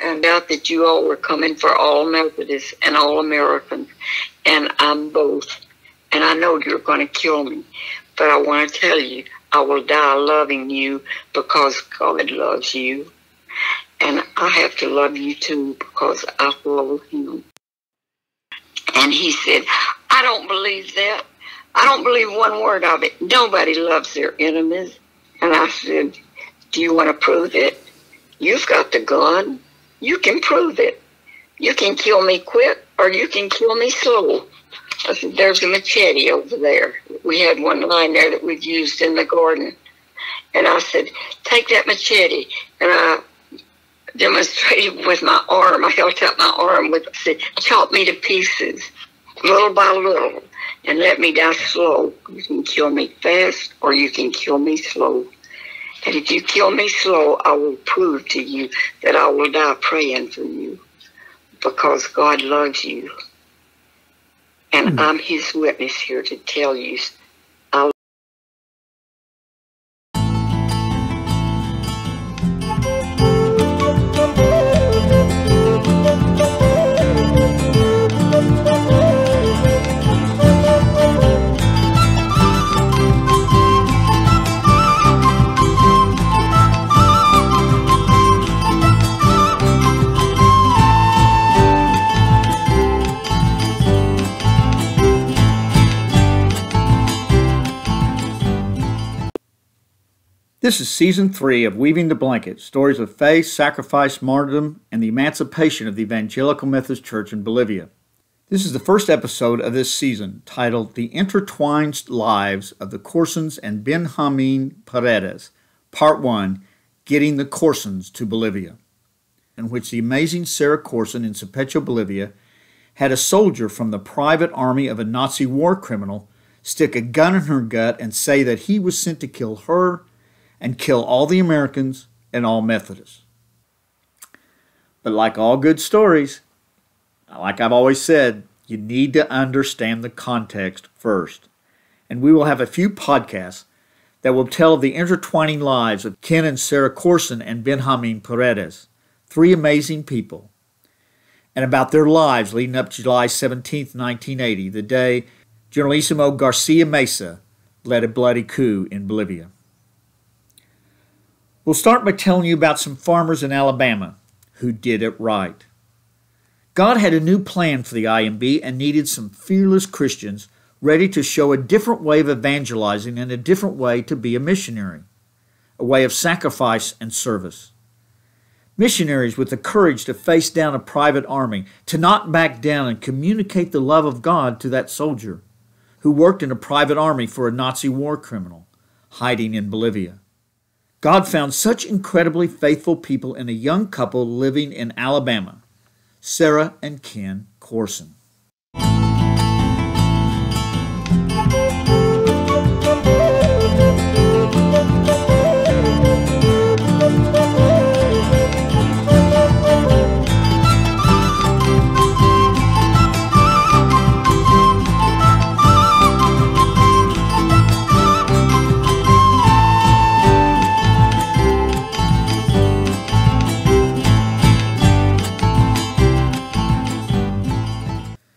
and out that you all were coming for all Methodists and all Americans, and I'm both. And I know you're going to kill me, but I want to tell you, I will die loving you because God loves you. And I have to love you too because I follow him. And he said, I don't believe that. I don't believe one word of it. Nobody loves their enemies. And I said, do you want to prove it? You've got the gun. You can prove it. You can kill me quick or you can kill me slow. I said, there's a machete over there. We had one lying there that we'd used in the garden. And I said, take that machete. And I demonstrated with my arm. I held out my arm with, I said, chop me to pieces, little by little, and let me die slow. You can kill me fast or you can kill me slow. And if you kill me slow, I will prove to you that I will die praying for you because God loves you. And I'm his witness here to tell you. This is Season 3 of Weaving the Blanket, Stories of Faith, Sacrifice, Martyrdom, and the Emancipation of the Evangelical Methodist Church in Bolivia. This is the first episode of this season, titled The Intertwined Lives of the Corsons and Benjamin Paredes, Part 1, Getting the Corsons to Bolivia, in which the amazing Sarah Corson in Supecho, Bolivia, had a soldier from the private army of a Nazi war criminal stick a gun in her gut and say that he was sent to kill her and kill all the Americans and all Methodists. But like all good stories, like I've always said, you need to understand the context first. And we will have a few podcasts that will tell of the intertwining lives of Ken and Sarah Corson and Benjamin Paredes, three amazing people, and about their lives leading up to July 17, 1980, the day Generalissimo Garcia Mesa led a bloody coup in Bolivia. We'll start by telling you about some farmers in Alabama who did it right. God had a new plan for the IEMB and needed some fearless Christians ready to show a different way of evangelizing and a different way to be a missionary, a way of sacrifice and service. Missionaries with the courage to face down a private army, to not back down and communicate the love of God to that soldier who worked in a private army for a Nazi war criminal hiding in Bolivia. God found such incredibly faithful people in a young couple living in Alabama, Sarah and Ken Corson.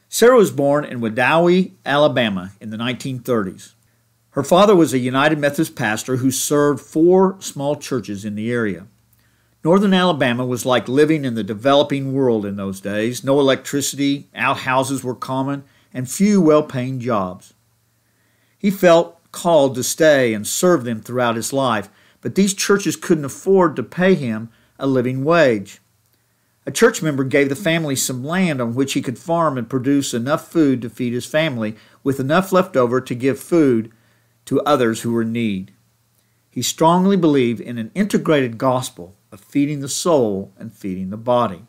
Sarah was born in Wedowee, Alabama in the 1930s. Her father was a United Methodist pastor who served 4 small churches in the area. Northern Alabama was like living in the developing world in those days. No electricity, outhouses were common, and few well-paying jobs. He felt called to stay and serve them throughout his life, but these churches couldn't afford to pay him a living wage. A church member gave the family some land on which he could farm and produce enough food to feed his family, with enough left over to give food to others who were in need. He strongly believed in an integrated gospel of feeding the soul and feeding the body.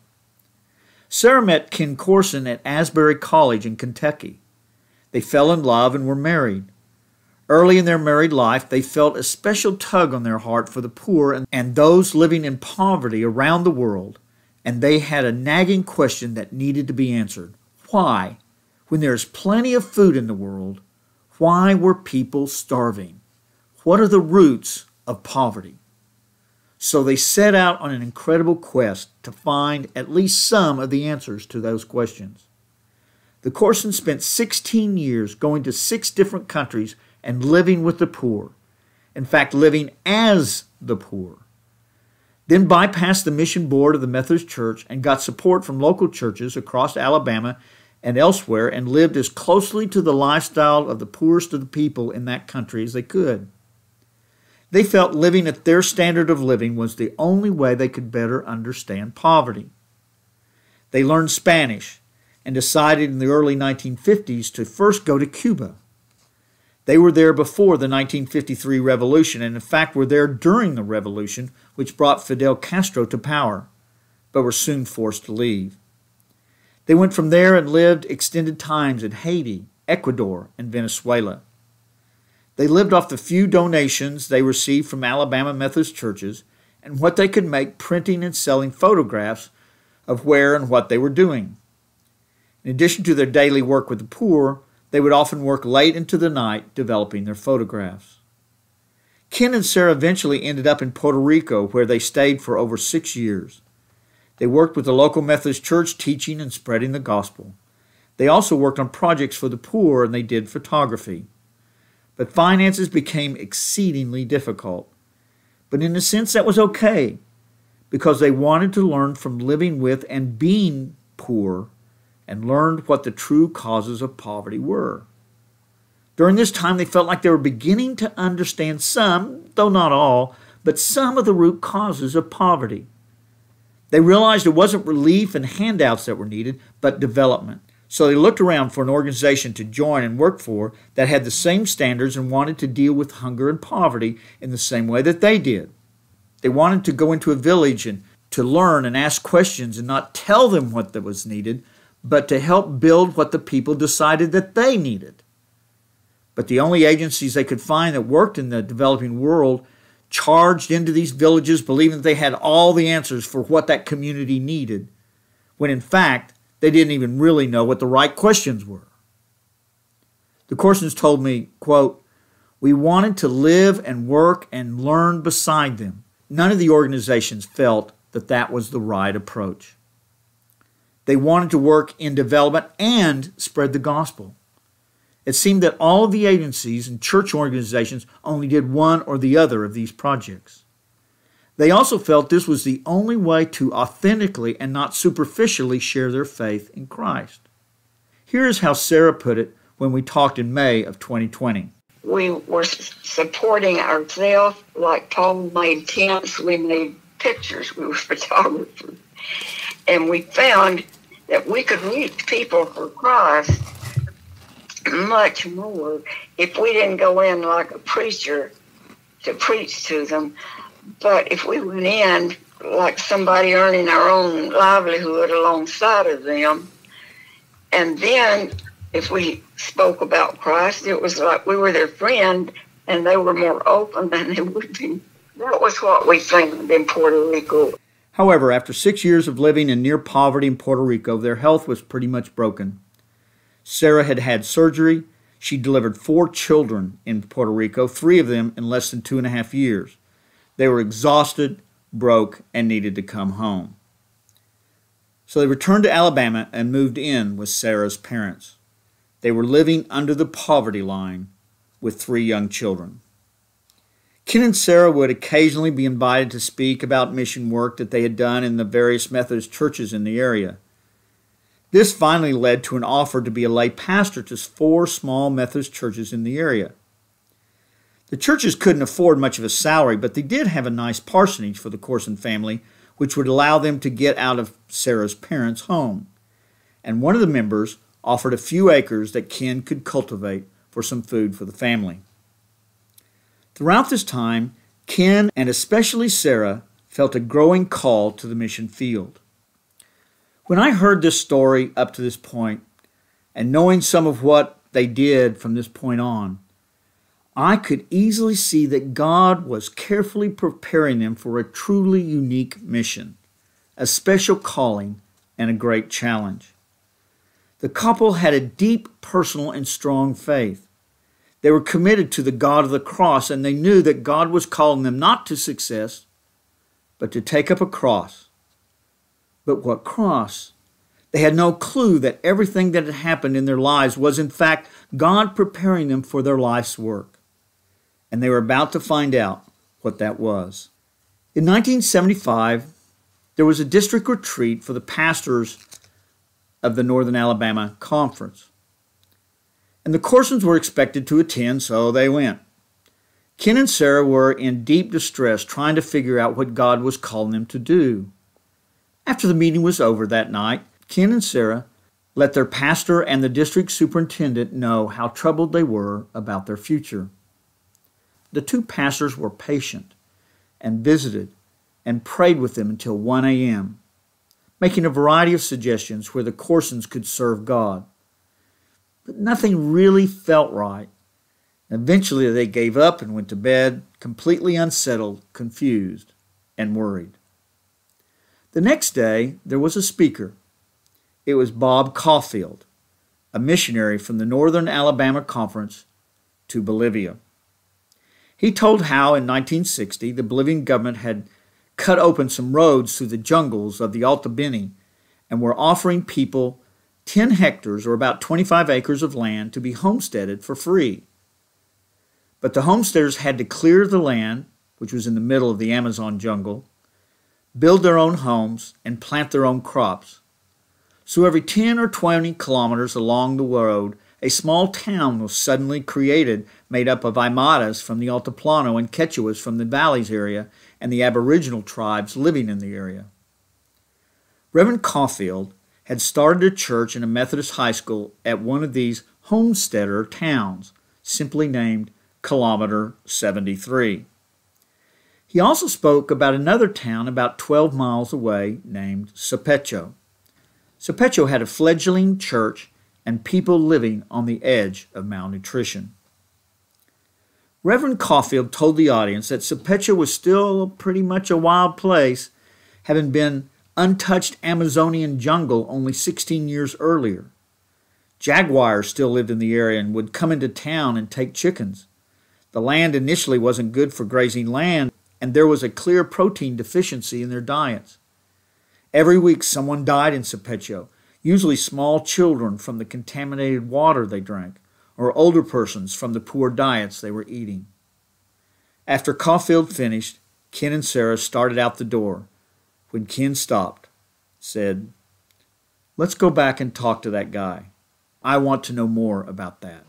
Sarah met Ken Corson at Asbury College in Kentucky. They fell in love and were married. Early in their married life, they felt a special tug on their heart for the poor and those living in poverty around the world. And they had a nagging question that needed to be answered. Why, when there is plenty of food in the world, why were people starving? What are the roots of poverty? So they set out on an incredible quest to find at least some of the answers to those questions. The Corsons spent 16 years going to 6 different countries and living with the poor. In fact, living as the poor. Then bypassed the mission board of the Methodist Church and got support from local churches across Alabama and elsewhere, and lived as closely to the lifestyle of the poorest of the people in that country as they could. They felt living at their standard of living was the only way they could better understand poverty. They learned Spanish and decided in the early 1950s to first go to Cuba. They were there before the 1953 revolution, and in fact were there during the revolution, which brought Fidel Castro to power, but were soon forced to leave. They went from there and lived extended times in Haiti, Ecuador, and Venezuela. They lived off the few donations they received from Alabama Methodist churches and what they could make printing and selling photographs of where and what they were doing. In addition to their daily work with the poor, they would often work late into the night developing their photographs. Ken and Sarah eventually ended up in Puerto Rico, where they stayed for over 6 years. They worked with the local Methodist church teaching and spreading the gospel. They also worked on projects for the poor, and they did photography. But finances became exceedingly difficult. But in a sense, that was okay, because they wanted to learn from living with and being poor, and learned what the true causes of poverty were. During this time, they felt like they were beginning to understand some, though not all, but some of the root causes of poverty. They realized it wasn't relief and handouts that were needed, but development. So they looked around for an organization to join and work for that had the same standards and wanted to deal with hunger and poverty in the same way that they did. They wanted to go into a village and to learn and ask questions and not tell them what that was needed, but to help build what the people decided that they needed. But the only agencies they could find that worked in the developing world charged into these villages believing that they had all the answers for what that community needed, when in fact they didn't even really know what the right questions were. The Corsons told me, quote, "We wanted to live and work and learn beside them." None of the organizations felt that that was the right approach. They wanted to work in development and spread the gospel. It seemed that all of the agencies and church organizations only did one or the other of these projects. They also felt this was the only way to authentically and not superficially share their faith in Christ. Here is how Sarah put it when we talked in May of 2020. We were supporting ourselves, like Paul made tents, we made pictures, we were photographers. And we found that we could reach people for Christ much more if we didn't go in like a preacher to preach to them, but if we went in like somebody earning our own livelihood alongside of them. And then if we spoke about Christ, it was like we were their friend and they were more open than they would be. That was what we found in Puerto Rico. However, after 6 years of living in near poverty in Puerto Rico, their health was pretty much broken. Sarah had had surgery. She delivered 4 children in Puerto Rico, 3 of them in less than 2.5 years. They were exhausted, broke, and needed to come home. So they returned to Alabama and moved in with Sarah's parents. They were living under the poverty line with 3 young children. Ken and Sarah would occasionally be invited to speak about mission work that they had done in the various Methodist churches in the area. This finally led to an offer to be a lay pastor to 4 small Methodist churches in the area. The churches couldn't afford much of a salary, but they did have a nice parsonage for the Corson family, which would allow them to get out of Sarah's parents' home. And one of the members offered a few acres that Ken could cultivate for some food for the family. Throughout this time, Ken, and especially Sarah, felt a growing call to the mission field. When I heard this story up to this point, and knowing some of what they did from this point on, I could easily see that God was carefully preparing them for a truly unique mission, a special calling, and a great challenge. The couple had a deep personal and strong faith. They were committed to the God of the cross, and they knew that God was calling them not to success, but to take up a cross. But what cross? They had no clue that everything that had happened in their lives was in fact God preparing them for their life's work. And they were about to find out what that was. In 1975, there was a district retreat for the pastors of the Northern Alabama Conference. And the Corsons were expected to attend, so they went. Ken and Sarah were in deep distress trying to figure out what God was calling them to do. After the meeting was over that night, Ken and Sarah let their pastor and the district superintendent know how troubled they were about their future. The two pastors were patient and visited and prayed with them until 1 a.m., making a variety of suggestions where the Corsons could serve God. But nothing really felt right. Eventually they gave up and went to bed, completely unsettled, confused, and worried. The next day, there was a speaker. It was Bob Caulfield, a missionary from the Northern Alabama Conference to Bolivia. He told how in 1960 the Bolivian government had cut open some roads through the jungles of the Alta Beni and were offering people 10 hectares or about 25 acres of land to be homesteaded for free. But the homesteaders had to clear the land, which was in the middle of the Amazon jungle, build their own homes, and plant their own crops. So every 10 or 20 kilometers along the road, a small town was suddenly created made up of Aymaras from the Altiplano and Quechuas from the valleys area and the Aboriginal tribes living in the area. Reverend Caulfield had started a church and a Methodist high school at one of these homesteader towns, simply named Kilometer 73. He also spoke about another town about 12 miles away named Sapecho. Sapecho had a fledgling church and people living on the edge of malnutrition. Reverend Caulfield told the audience that Sapecho was still pretty much a wild place, having been untouched Amazonian jungle only 16 years earlier. Jaguars still lived in the area and would come into town and take chickens. The land initially wasn't good for grazing land, and there was a clear protein deficiency in their diets. Every week someone died in Sapecho, usually small children from the contaminated water they drank, or older persons from the poor diets they were eating. After Caulfield finished, Ken and Sarah started out the door. When Ken stopped, said, "Let's go back and talk to that guy. I want to know more about that."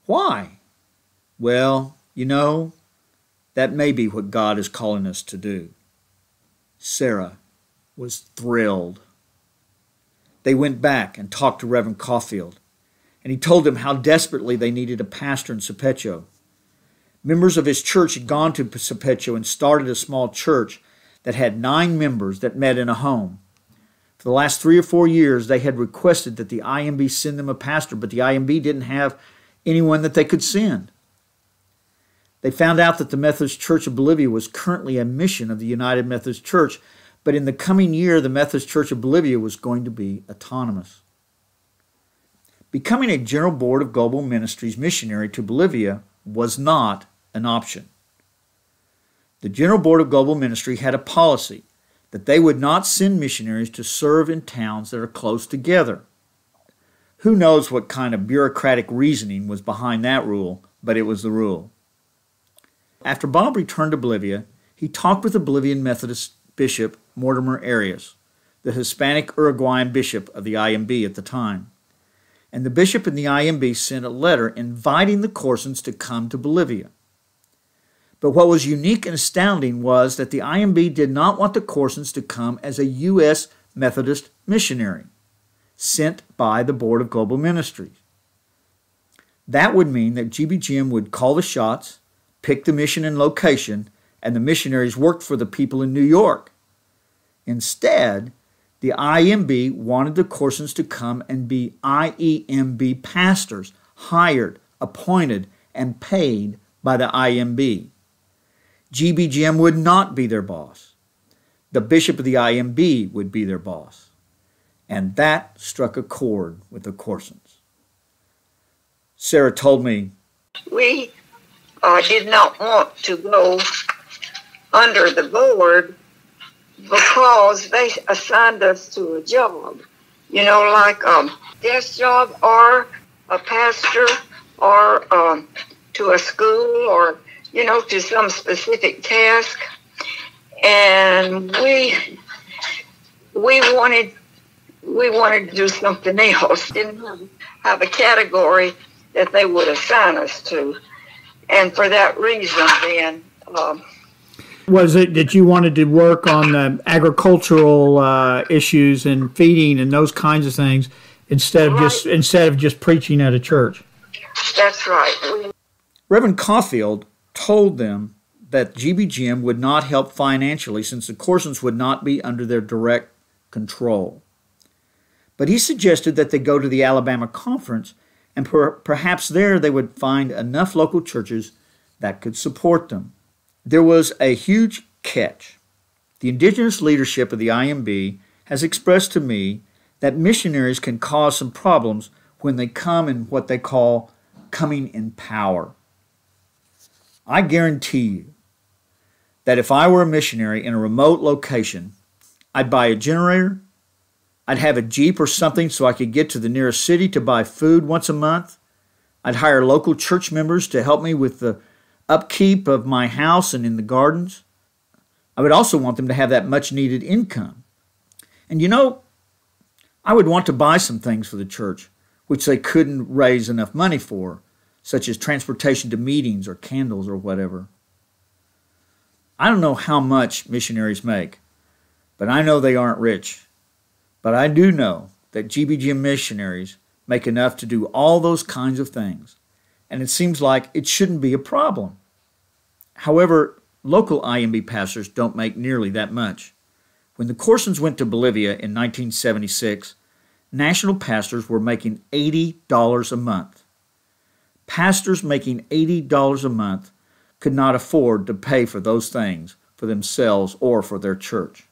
"Why?" "Well, that may be what God is calling us to do." Sarah was thrilled. They went back and talked to Reverend Caulfield, and he told them how desperately they needed a pastor in Sapecho. Members of his church had gone to Sapecho and started a small church that had 9 members that met in a home. For the last 3 or 4 years, they had requested that the IEMB send them a pastor, but the IEMB didn't have anyone that they could send. They found out that the Methodist Church of Bolivia was currently a mission of the United Methodist Church, but in the coming year, the Methodist Church of Bolivia was going to be autonomous. Becoming a General Board of Global Ministries missionary to Bolivia was not an option. The General Board of Global Ministry had a policy that they would not send missionaries to serve in towns that are close together. Who knows what kind of bureaucratic reasoning was behind that rule, but it was the rule. After Bob returned to Bolivia, he talked with the Bolivian Methodist Bishop Mortimer Arias, the Hispanic Uruguayan bishop of the IEMB at the time. And the bishop and the IEMB sent a letter inviting the Corsons to come to Bolivia. But what was unique and astounding was that the IEMB did not want the Corsons to come as a U.S. Methodist missionary, sent by the Board of Global Ministries. That would mean that GBGM would call the shots, pick the mission and location, and the missionaries worked for the people in New York. Instead, the IEMB wanted the Corsons to come and be IEMB pastors, hired, appointed, and paid by the IEMB. GBGM would not be their boss. The bishop of the IEMB would be their boss. And that struck a chord with the Corsons. Sarah told me, We did not want to go under the board because they assigned us to a job, like a desk job or a pastor or to a school or, to some specific task. And we wanted to do something else. Didn't have a category that they would assign us to. And for that reason, then... was it that you wanted to work on the agricultural issues and feeding and those kinds of things instead of just preaching at a church? That's right. Reverend Caulfield told them that GBGM would not help financially since the Corsons would not be under their direct control. But he suggested that they go to the Alabama Conference, and perhaps there they would find enough local churches that could support them. There was a huge catch. The indigenous leadership of the IEMB has expressed to me that missionaries can cause some problems when they come in what they call coming in power. I guarantee you that if I were a missionary in a remote location, I'd buy a generator, I'd have a Jeep or something so I could get to the nearest city to buy food once a month, I'd hire local church members to help me with the upkeep of my house and in the gardens. I would also want them to have that much needed income. And I would want to buy some things for the church which they couldn't raise enough money for, such as transportation to meetings or candles or whatever. I don't know how much missionaries make, but I know they aren't rich. But I do know that GBGM missionaries make enough to do all those kinds of things, and it seems like it shouldn't be a problem. However, local IEMB pastors don't make nearly that much. When the Corsons went to Bolivia in 1976, national pastors were making $80 a month. Pastors making $80 a month could not afford to pay for those things for themselves or for their church.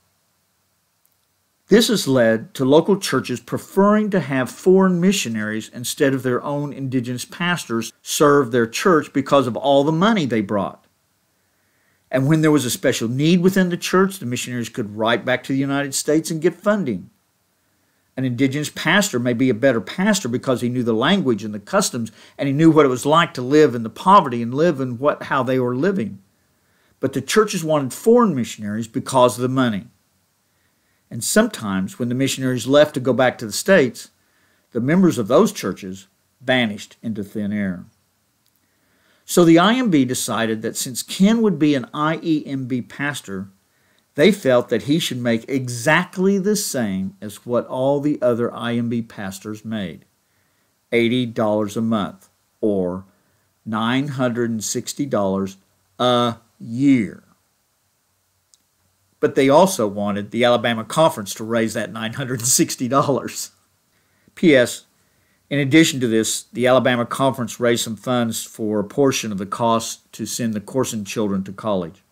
This has led to local churches preferring to have foreign missionaries instead of their own indigenous pastors serve their church because of all the money they brought. And when there was a special need within the church, the missionaries could write back to the United States and get funding. An indigenous pastor may be a better pastor because he knew the language and the customs, and he knew what it was like to live in the poverty and live in how they were living. But the churches wanted foreign missionaries because of the money. And sometimes when the missionaries left to go back to the States, the members of those churches vanished into thin air. So the IEMB decided that since Ken would be an IEMB pastor, they felt that he should make exactly the same as what all the other IEMB pastors made, $80 a month, or $960 a year. But they also wanted the Alabama Conference to raise that $960. P.S. In addition to this, the Alabama Conference raised some funds for a portion of the cost to send the Corson children to college.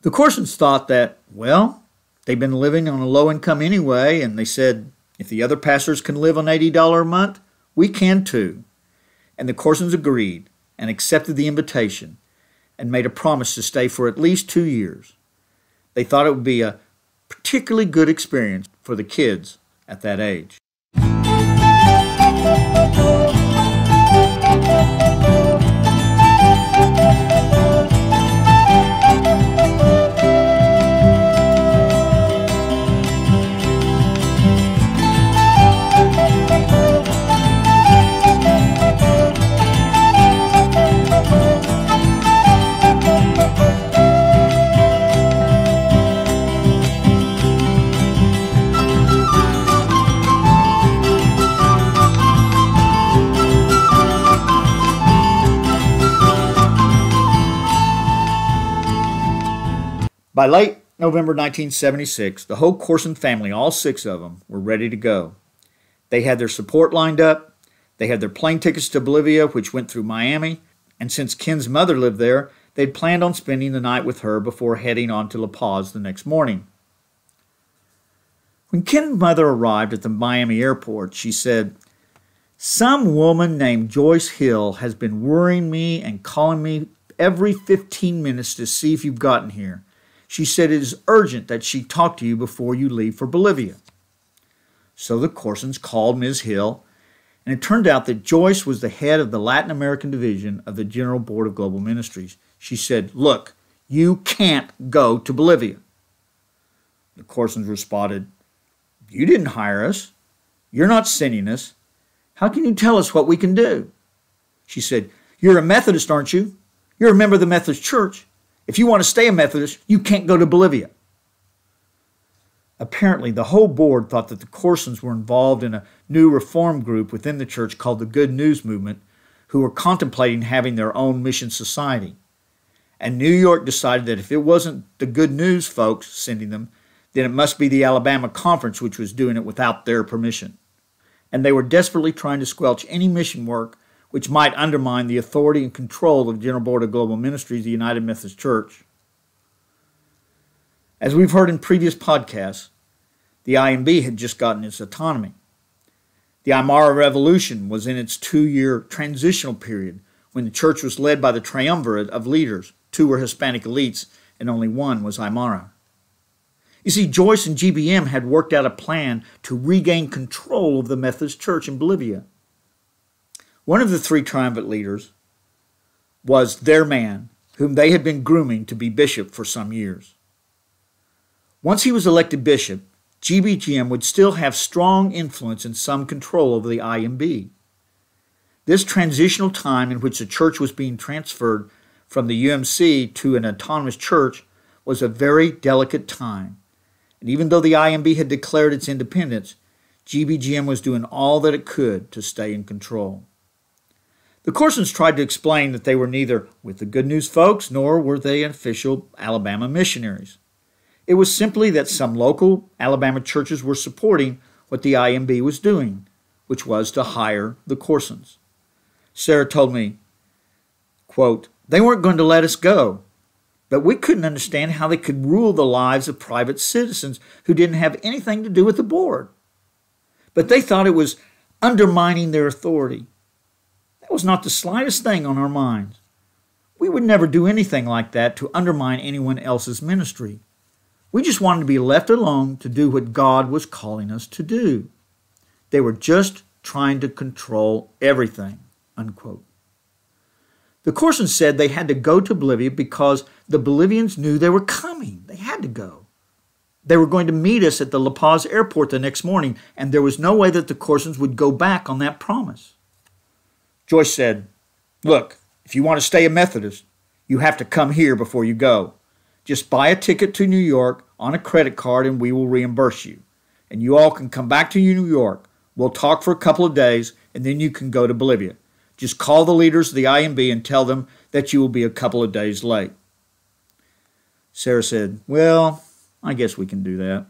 The Corsons thought that, well, they've been living on a low income anyway, and they said, if the other pastors can live on $80 a month, we can too. And the Corsons agreed and accepted the invitation and made a promise to stay for at least 2 years. They thought it would be a particularly good experience for the kids at that age. By late November 1976, the whole Corson family, all 6 of them, were ready to go. They had their support lined up, they had their plane tickets to Bolivia, which went through Miami, and since Ken's mother lived there, they'd planned on spending the night with her before heading on to La Paz the next morning. When Ken's mother arrived at the Miami airport, she said, "Some woman named Joyce Hill has been worrying me and calling me every 15 minutes to see if you've gotten here. She said it is urgent that she talk to you before you leave for Bolivia. So the Corsons called Ms. Hill, and it turned out that Joyce was the head of the Latin American division of the General Board of Global Ministries. She said, "Look, you can't go to Bolivia." The Corsons responded, "You didn't hire us. You're not sending us. How can you tell us what we can do?" She said, "You're a Methodist, aren't you? You're a member of the Methodist Church. If you want to stay a Methodist, you can't go to Bolivia." Apparently, the whole board thought that the Corsons were involved in a new reform group within the church called the Good News Movement, who were contemplating having their own mission society. And New York decided that if it wasn't the Good News folks sending them, then it must be the Alabama Conference, which was doing it without their permission. And they were desperately trying to squelch any mission work which might undermine the authority and control of the General Board of Global Ministries, the United Methodist Church. As we've heard in previous podcasts, the IEMB had just gotten its autonomy. The Aymara Revolution was in its 2-year transitional period when the church was led by the triumvirate of leaders. 2 were Hispanic elites, and only 1 was Aymara. You see, Joyce and GBM had worked out a plan to regain control of the Methodist Church in Bolivia. One of the 3 triumvirate leaders was their man, whom they had been grooming to be bishop for some years. Once he was elected bishop, GBGM would still have strong influence and some control over the IEMB. This transitional time in which the church was being transferred from the UMC to an autonomous church was a very delicate time. And even though the IEMB had declared its independence, GBGM was doing all that it could to stay in control. The Corsons tried to explain that they were neither with the Good News folks nor were they official Alabama missionaries. It was simply that some local Alabama churches were supporting what the IEMB was doing, which was to hire the Corsons. Sarah told me, quote, "They weren't going to let us go, but we couldn't understand how they could rule the lives of private citizens who didn't have anything to do with the board. But they thought it was undermining their authority. That was not the slightest thing on our minds. We would never do anything like that to undermine anyone else's ministry. We just wanted to be left alone to do what God was calling us to do. They were just trying to control everything," unquote. The Corsons said they had to go to Bolivia because the Bolivians knew they were coming. They had to go. They were going to meet us at the La Paz airport the next morning, and there was no way that the Corsons would go back on that promise. Joyce said, "Look, if you want to stay a Methodist, you have to come here before you go. Just buy a ticket to New York on a credit card and we will reimburse you. And you all can come back to New York. We'll talk for a couple of days and then you can go to Bolivia. Just call the leaders of the IEMB and tell them that you will be a couple of days late." Sarah said, "Well, I guess we can do that."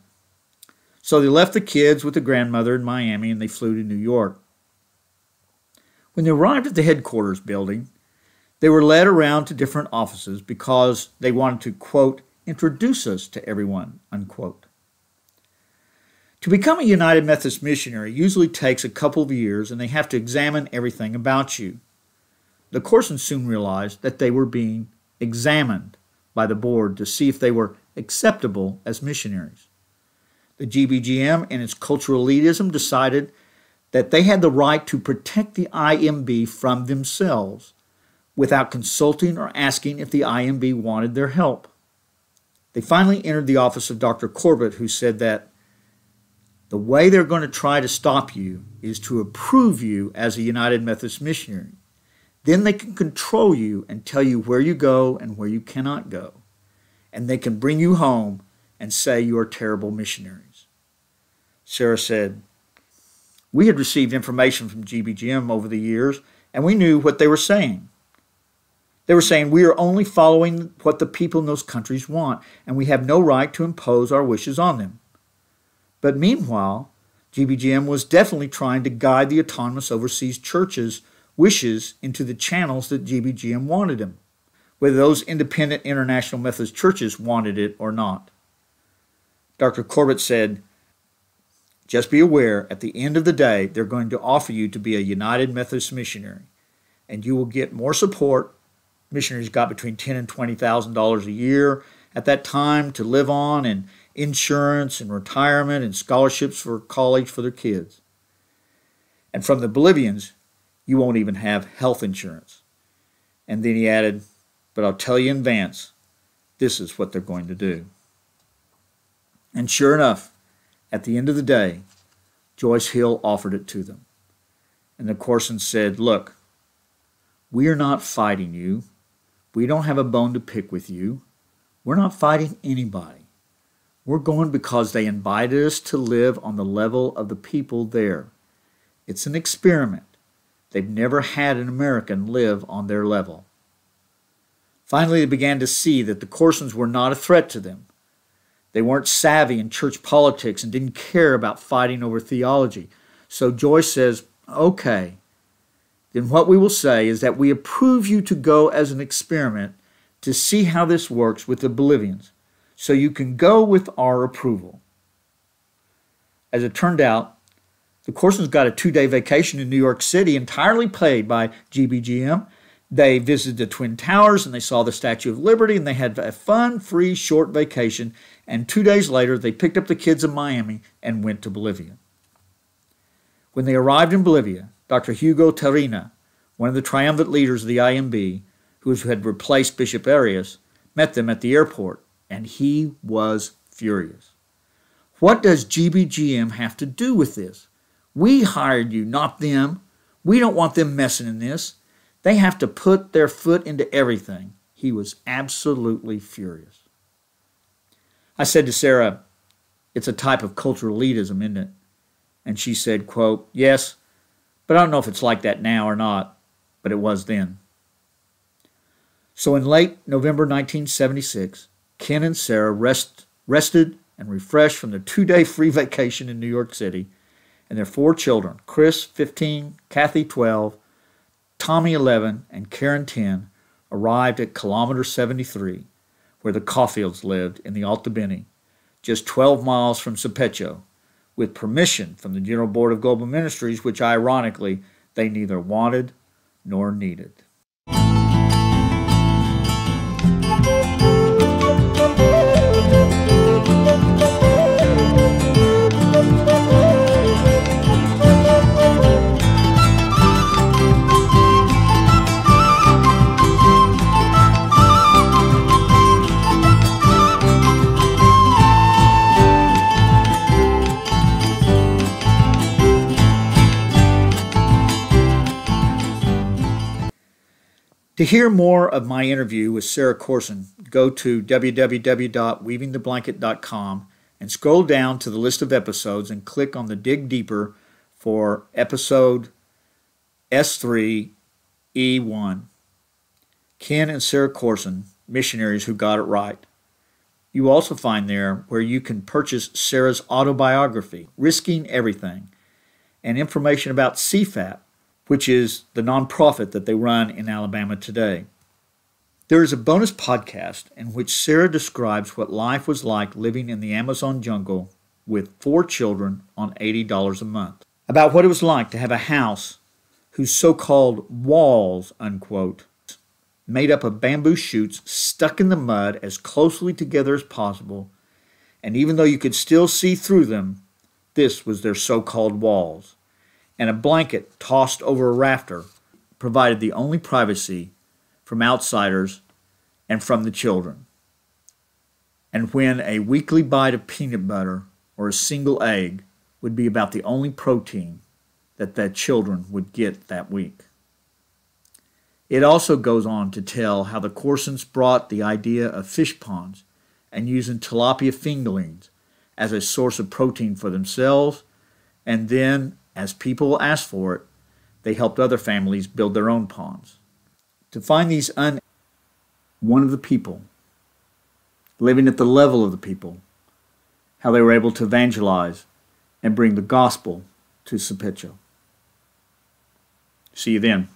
So they left the kids with the grandmother in Miami and they flew to New York. When they arrived at the headquarters building, they were led around to different offices because they wanted to, quote, "introduce us to everyone," unquote. To become a United Methodist missionary usually takes a couple of years and they have to examine everything about you. The Corsons soon realized that they were being examined by the board to see if they were acceptable as missionaries. The GBGM and its cultural elitism decided that they had the right to protect the IEMB from themselves without consulting or asking if the IEMB wanted their help. They finally entered the office of Dr. Corbett, who said that the way they're going to try to stop you is to approve you as a United Methodist missionary. Then they can control you and tell you where you go and where you cannot go. And they can bring you home and say you are terrible missionaries. Sarah said, "We had received information from GBGM over the years, and we knew what they were saying. They were saying we are only following what the people in those countries want, and we have no right to impose our wishes on them. But meanwhile, GBGM was definitely trying to guide the autonomous overseas churches' wishes into the channels that GBGM wanted them, whether those independent international Methodist churches wanted it or not." Dr. Corbett said, "Just be aware, at the end of the day, they're going to offer you to be a United Methodist missionary, and you will get more support, Missionaries got between $10,000 and $20,000 a year at that time to live on, and insurance and retirement and scholarships for college for their kids. And from the Bolivians, you won't even have health insurance. And then he added, but I'll tell you in advance, this is what they're going to do. And sure enough, at the end of the day, Joyce Hill offered it to them. And the Corsons said, look, we are not fighting you. We don't have a bone to pick with you. We're not fighting anybody. We're going because they invited us to live on the level of the people there. It's an experiment. They've never had an American live on their level. Finally, they began to see that the Corsons were not a threat to them. They weren't savvy in church politics and didn't care about fighting over theology. So Joyce says, okay, then what we will say is that we approve you to go as an experiment to see how this works with the Bolivians, so you can go with our approval. As it turned out, the Corsons got a 2-day vacation in New York City entirely paid by GBGM. They visited the Twin Towers and they saw the Statue of Liberty, and they had a fun, free, short vacation. And 2 days later, they picked up the kids in Miami and went to Bolivia. When they arrived in Bolivia, Dr. Hugo Terrina, one of the triumvirate leaders of the IEMB, who had replaced Bishop Arias, met them at the airport, and he was furious. What does GBGM have to do with this? We hired you, not them. We don't want them messing in this. They have to put their foot into everything. He was absolutely furious. I said to Sarah, it's a type of cultural elitism, isn't it? And she said, quote, yes, but I don't know if it's like that now or not, but it was then. So in late November 1976, Ken and Sarah rested and refreshed from their 2-day free vacation in New York City, and their 4 children, Chris, 15, Kathy, 12, Tommy, 11, and Karen, 10, arrived at kilometer 73, where the Caulfields lived in the Alta Beni, just 12 miles from Supecho, with permission from the General Board of Global Ministries, which ironically they neither wanted nor needed. To hear more of my interview with Sarah Corson, go to www.weavingtheblanket.com and scroll down to the list of episodes and click on the Dig Deeper for episode S3E1, Ken and Sarah Corson, Missionaries Who Got It Right. You will also find there where you can purchase Sarah's autobiography, Risking Everything, and information about CFAP, which is the nonprofit that they run in Alabama today. There is a bonus podcast in which Sarah describes what life was like living in the Amazon jungle with 4 children on $80 a month, about what it was like to have a house whose so-called walls, unquote, made up of bamboo shoots stuck in the mud as closely together as possible, and even though you could still see through them, this was their so-called walls. And a blanket tossed over a rafter provided the only privacy from outsiders and from the children. And when a weekly bite of peanut butter or a single egg would be about the only protein that the children would get that week. It also goes on to tell how the Corsons brought the idea of fish ponds and using tilapia fingerlings as a source of protein for themselves, and then as people asked for it, they helped other families build their own ponds. To find these one of the people, living at the level of the people, how they were able to evangelize and bring the gospel to Supecho. See you then.